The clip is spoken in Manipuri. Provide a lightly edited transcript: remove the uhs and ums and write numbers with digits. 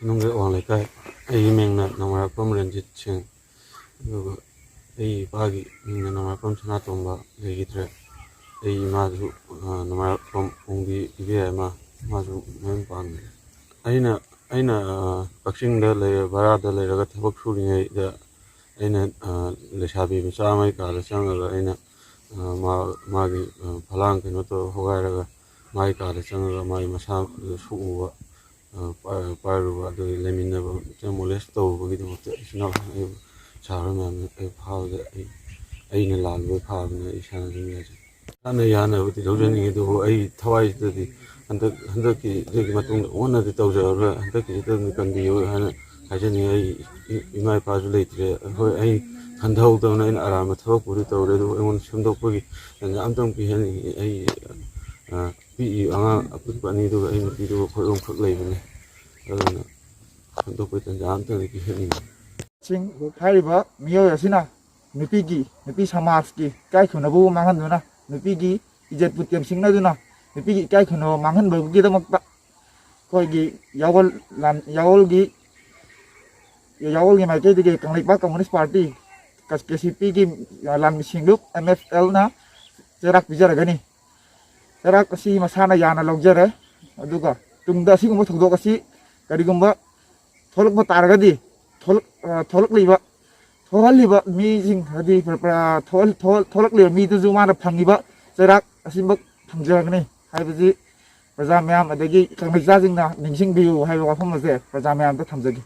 นุ่งเรืออ่อนเลยก็ไอ้เมงน่ะน้องรักพร้อมเรียนจิตเชิงแล้วก็ไอ้ปากีเมงน่ะน้องรักพร้อมชนะตรงบ่เลยกิตระไอ้มาดูน้องรักพร้อมองค์ดีเบียมาดูเมืองปานไอ้น่ะปักชิงเดเลยบาราเดเลยแล้วก็ทับชูนี่เดไอ้น่ะเลชาบีมิซาไม่กาเลซังแล้วไอ้น่ะมาพลังกันว่าตัวหัวแล้วก็ไม่กาเลซังแล้วไม่มาซาสู้ว่าपायरुवा दो लेमिना बो मोलेस्ट तो बगी तो इतना चार में फाव आई ने लाल बो फाव ने इशाना जो मिला जे अने याना उति लोजनी दो आई थवाई दि हंद की जे मतुंग ओन दि तो जर हंद की तो कंदी यो हन हाजनी आई इमाय पाजु लेत्रे हो आई हंदौ तो ने आराम थव पुरी तो रे दो ओन सुंदो पगी आमतंग पि हन आई पी आंगा अपनी दो आई पी दो खोय ओम खक लेबने अदुना हंदो पे तंजा आमतंग की हनी चिंग हारिबा मियो यासिना नुपी समाज की काय खुनबु मांगहनदुना नुपी की इज्जत पुत्यम सिंगनदुना नुपी की काय खुनो मांगहनबगी दमकता कोई यावल की माइके दिगे कंगलेपा कम्युनिस्ट पार्टी केसीपी की लाम सिंगलुक एमएफएल ना जेराक बिजरगनी जेराक असी मसाना याना लौजरे अदुगा तुंगदा सिगुम थगदोक असी करिगुम्बा थोलक तारगदी थोलक थोहलिबा मी जिंग हदी थोलक लिबा मी तुजु माना फंगिबा जेराक असिमबक फंजरगनी हाइबजी प्रजा म्याम अदगी कंगलेजा जिंगना निंसिंग बियु हाइबा वाफम असे प्रजा म्याम ता थमजगी।